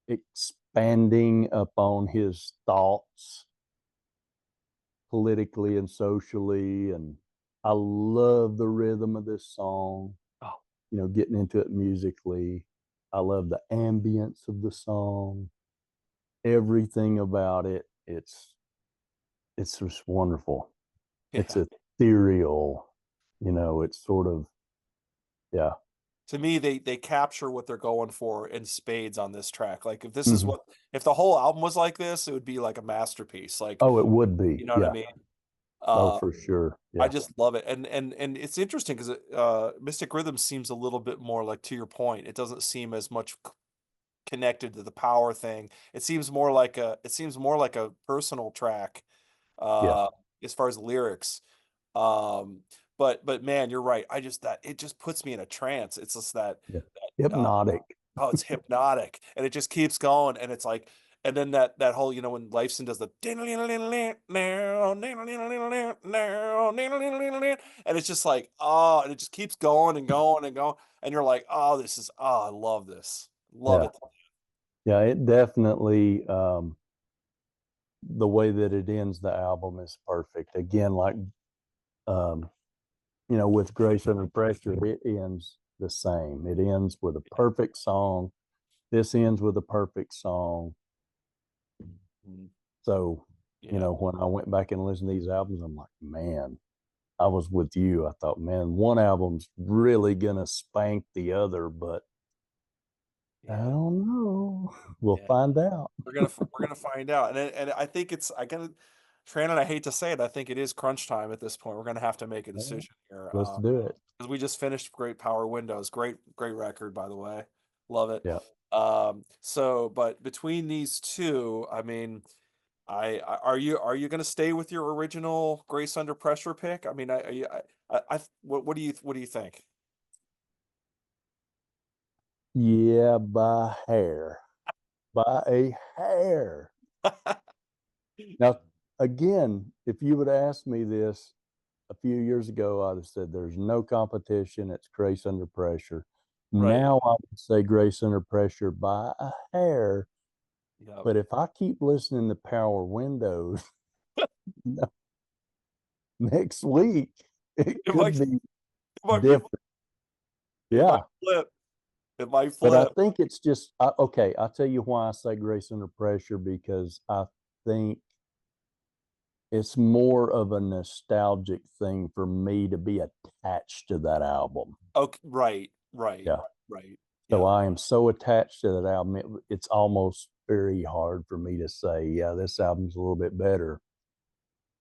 expanding upon his thoughts politically and socially. And I love the rhythm of this song, Oh, getting into it musically. I love the ambience of the song, everything about it. It's just wonderful. It's yeah. ethereal, it's sort of, yeah. To me, they capture what they're going for in spades on this track. Like if this is Mhm. what if the whole album was like this, it would be like a masterpiece. Like, Oh, it would you be. know what I Yeah. mean? Oh, Uh for sure. I Yeah. just love it. And it's interesting because Mystic Rhythm seems a little bit more like to your point. It doesn't seem as much connected to the power thing. It seems more like a personal track Yeah. uh as far as lyrics. Um but man, you're right. I just that it just puts me in a trance. It's just Yeah. that Hypnotic. oh, it's hypnotic and it just keeps going and it's like and then that whole, when Lifeson does the and it's just like, oh, and it just keeps going and going and going and you're like, oh, I love this. Love Yeah. it. Yeah. It definitely, the way that it ends the album is perfect. Again, like, um, with Grace Under Pressure, it ends the same. It ends with a perfect song. This ends with a perfect song. Mhm. So, Yeah. when I went back and listened to these albums, I'm like, man, I was with you. I thought, man, one album's really gonna spank the other, but I Yeah. don't know. We'll Yeah. find out. We're gonna find out, and I think I gotta, Shannon. I hate to say it, I think it is crunch time at this point. We're gonna have to make a Yeah, decision here, let's do it. because we just finished Great Power Windows. Great record, by the way. Love it. Yeah. So, but between these two, I mean, are you gonna stay with your original Grace Under Pressure pick? I mean, what do you think? Yeah, by hair. By a hair. Now, again, if you would ask me this a few years ago, I'd have said there's no competition. It's Grace Under Pressure. Right. Now I would say Grace Under Pressure by a hair. Yeah. But if I keep listening to Power Windows next week, it It could might be it might different. it might Yeah. flip. It might But I flip. think it's just, okay, I'll tell you why I say Grace Under Pressure, because I think it's more of a nostalgic thing for me to be attached to that album. Okay, right, Yeah. right. So Yeah, I am so attached to that album. It's almost very hard for me to say, yeah, this album's a little bit better.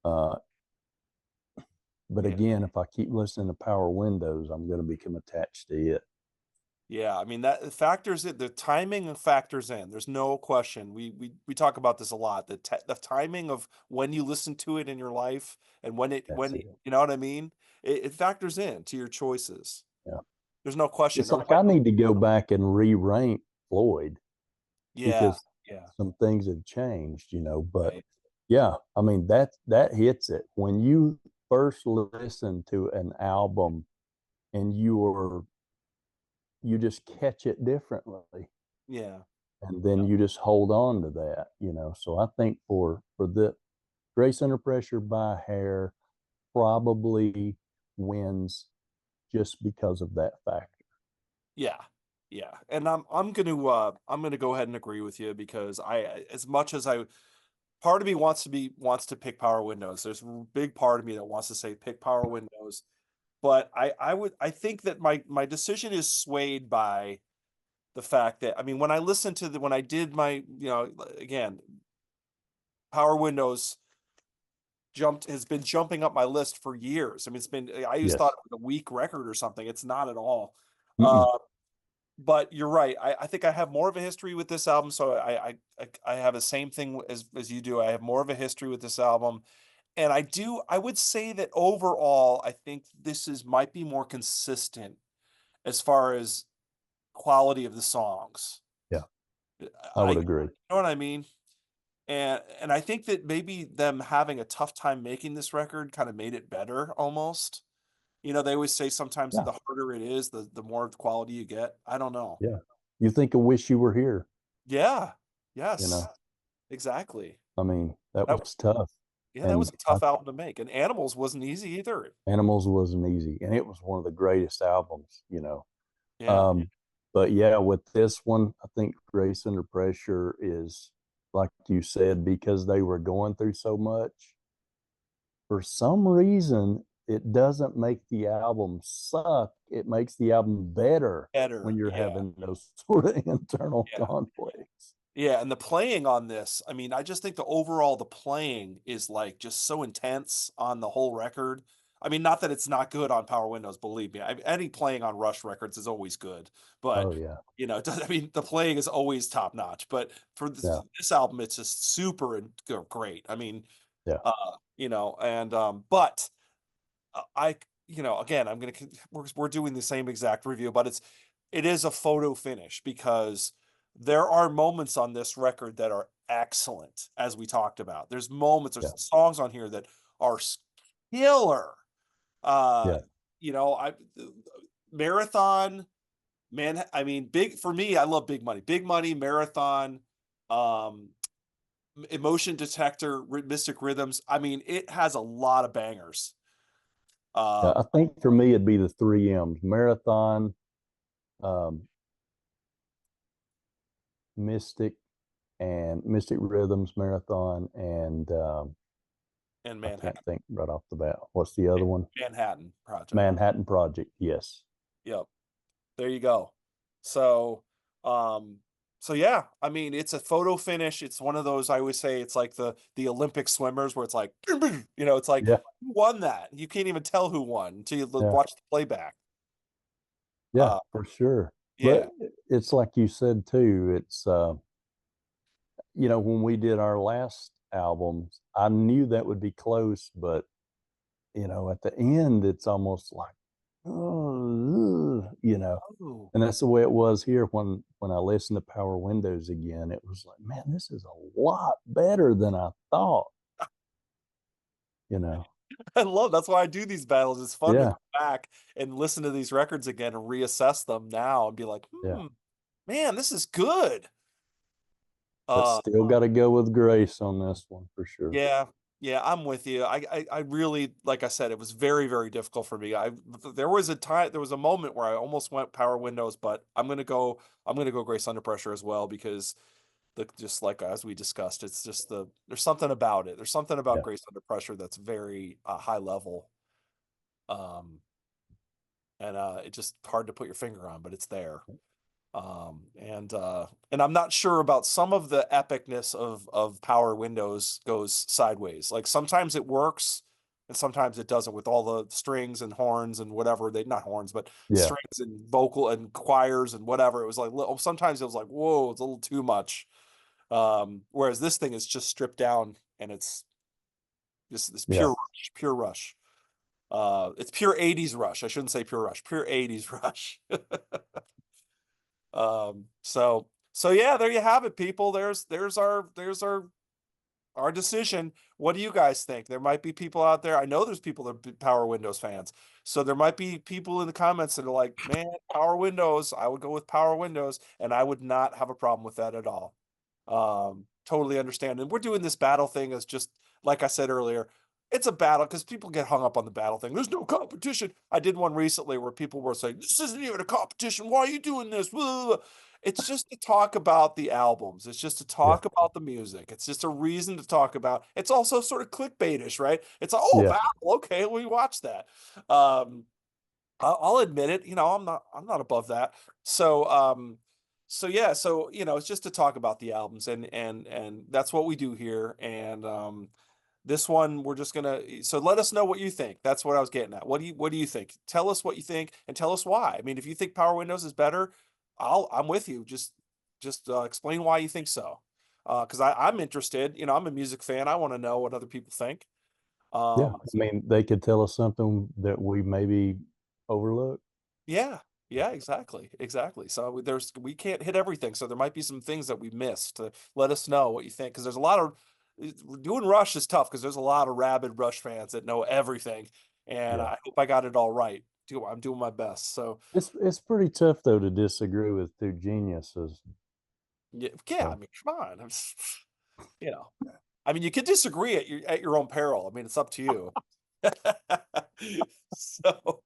Uh, but yeah, again, if I keep listening to Power Windows, I'm going to become attached to it. yeah. I mean, that factors in the timing factors in. There's no question. We talk about this a lot. The timing of when you listen to it in your life and That's when it. you know what I mean. It factors in to your choices. Yeah. There's no question. It's Or like I need to go back and re-rank Floyd, yeah, because yeah, some things have changed, but right. yeah, I mean, that hits it. When you first listen to an album and you just catch it differently, Yeah, and then you just hold on to that, So I think for the Grace Under Pressure by hair probably wins just because of that factor. yeah, yeah. And I'm gonna go ahead and agree with you because as much as I part of me wants to pick Power Windows. There's a big part of me that wants to say pick Power Windows, but I think that my decision is swayed by the fact that I mean when I listened to the when I did my again Power Windows has been jumping up my list for years. I mean, I just thought Yes. it was a weak record or something. It's not at all. Mm-mm. But you're right. I think I have more of a history with this album, so I have the same thing as you do. I have more of a history with this album, and I would say that overall, I think this is might be more consistent as far as quality of the songs. Yeah, I I would you agree. know what I mean? And I think that maybe them having a tough time making this record kind of made it better almost. You know, they always say sometimes Yeah, the harder it is, the more quality you get. I don't know. yeah. You think of Wish You Were Here, Yeah. you know. Yes. Exactly. I mean, that That was tough. yeah, that was And a tough album to make. And Animals wasn't easy either. Animals wasn't easy. And it was one of the greatest albums, you know. Yeah. Um, but yeah, with this one, I think Grace Under Pressure is, like you said, because they were going through so much, for some reason, it doesn't make the album suck. It makes the album better when Better. you're Yeah. having those sort of internal Yeah. conflicts. Yeah, and the playing on this, I mean, I just think the playing is like just so intense on the whole record. I mean, not that it's not good on Power Windows, believe me. Any playing on Rush records is always good, but Oh yeah, I mean, the playing is always top notch. But for yeah, this album, it's just super and great. I mean, yeah, and but again, we're doing the same exact review, but it is a photo finish because there are moments on this record that are excellent, as we talked about. yeah, There's songs on here that are killer. Uh, yeah. I Marathon, man. I mean, big for me. I love Big Money, Marathon, um, Emotion Detector, Mystic Rhythms. I mean, it has a lot of bangers. Yeah, Um, I think for me it'd be the three M's: marathon, um, mystic, and mystic rhythms, marathon, and and I can't Manhattan. think right off the bat. What's the other one? Manhattan Project. Manhattan Project. Yes. Yep. There you go. So, um, so yeah, I mean, it's a photo finish. It's one of those I always say it's like the Olympic swimmers where it's like, it's like Yeah. who won that? You can't even tell who won until you Yeah. watch the playback. Yeah. Uh, For sure. yeah, But it's like you said too. It's when we did our last albums, I knew that would be close, but at the end, it's almost like, oh, oh, and that's the way it was here when I listened to Power Windows again. It was like, man, this is a lot better than I thought. You know, I love that's why I do these battles. It's fun to yeah, go back and listen to these records again and reassess them now and be like, yeah. man, this is good. But Uh, still got to go with Grace on this one for sure. Yeah, yeah, I'm with you. I really, like I said, it was very, very difficult for me. There was a moment where I almost went Power Windows, but I'm gonna go Grace Under Pressure as well because just like as we discussed, it's just there's something about it. There's something about Yeah, Grace Under Pressure that's very high level, um, and it's just hard to put your finger on, but it's there. And I'm not sure about some of the epicness of Power Windows goes sideways. Like sometimes it works and sometimes it doesn't with all the strings and horns and whatever they not horns, but yeah, strings and vocal and choirs and whatever. It was like sometimes it was like, whoa, it's a little too much. Whereas this thing is just stripped down and it's just this yeah. pure rush. It's pure 80s rush. I shouldn't say pure rush, pure 80s rush. So yeah, there you have it, people. There's our decision. What do you guys think? There might be people out there. I know there's people that are Power Windows fans. So there might be people in the comments that are like, man, Power Windows. I would go with Power Windows, and I would not have a problem with that at all. Totally understand. And we're doing this battle thing as just like I said earlier. It's a battle because people get hung up on the battle thing. There's no competition. I did one recently where people were saying, "This isn't even a competition. Why are you doing this?" Blah, blah, blah." It's just to talk about the albums. It's just to Yeah, talk about the music. It's just a reason to talk about. It's also sort of clickbaitish, right? It's like, oh, yeah, battle. Okay, we watch that. Um, I'll admit it. I'm not above that. So, So yeah, so it's just to talk about the albums, and that's what we do here. And this one we're just gonna so let us know what you think. That's what I was getting at. What do you think? Tell us what you think and tell us why. I mean, if you think Power Windows is better, I'm with you. Just explain why you think so. Because I'm interested. I'm a music fan. I want to know what other people think. Yeah, Um, I mean, they could tell us something that we maybe overlooked. Yeah, yeah, exactly, exactly. So we can't hit everything, so there might be some things that we missed. To let us know what you think, because there's a lot of doing Rush is tough because there's a lot of rabid Rush fans that know everything, and Yeah. I hope I got it all right. I'm doing my best. So It's pretty tough though to disagree with two geniuses. yeah, yeah. I So mean, come on, you know, I mean, you could disagree at your own peril. I mean, it's up to you. So,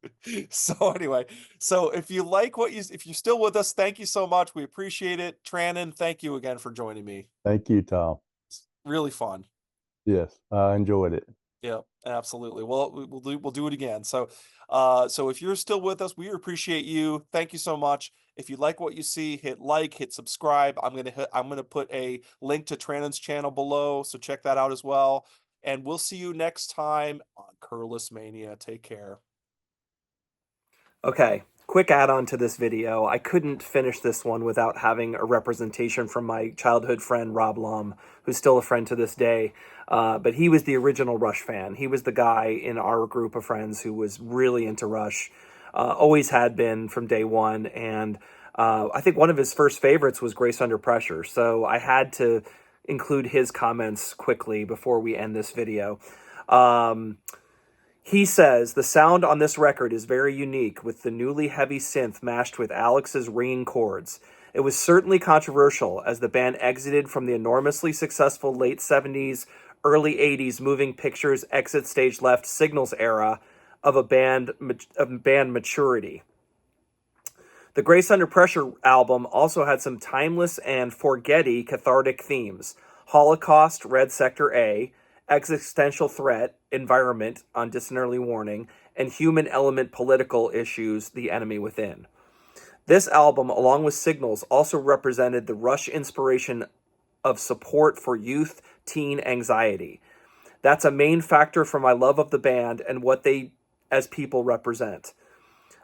so anyway, so if you're still with us, thank you so much. We appreciate it. Trannon, thank you again for joining me. thank you, Tom. Really fun. Yes, I enjoyed it. Yeah, absolutely. Well, we'll do it again. So if you're still with us, we appreciate you. Thank you so much. If you like what you see, hit like, hit subscribe. I'm gonna put a link to Trannon's channel below, so check that out as well. And we'll see you next time on Curless Mania. Take care. Okay, quick add-on to this video. I couldn't finish this one without having a representation from my childhood friend Rob Lum, who's still a friend to this day. But he was the original Rush fan. He was the guy in our group of friends who was really into Rush, always had been from day one. And I think one of his first favorites was Grace Under Pressure. So I had to include his comments quickly before we end this video. Um, he says the sound on this record is very unique, with the newly heavy synth mashed with Alex's ringing chords. It was certainly controversial as the band exited from the enormously successful late 70s, early 80s moving pictures exit stage left signals era of band maturity. The Grace Under Pressure album also had some timeless and forgetty cathartic themes: Holocaust, Red Sector A, existential threat, environment on Distant Early Warning, and human element political issues, The Enemy Within. This album, along with Signals, also represented the Rush inspiration of support for youth teen anxiety. That's a main factor for my love of the band and what they as people represent.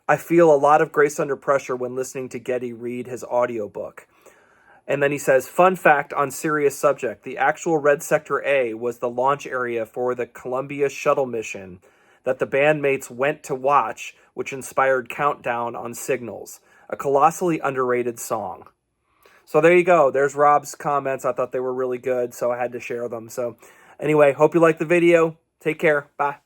I feel a lot of Grace Under Pressure when listening to Geddy read his audiobook. And then he says, fun fact on serious subject, the actual Red Sector A was the launch area for the Columbia shuttle mission that the bandmates went to watch, which inspired Countdown on Signals, a colossally underrated song. So there you go. There's Rob's comments. I thought they were really good, so I had to share them. So anyway, hope you liked the video. Take care. Bye.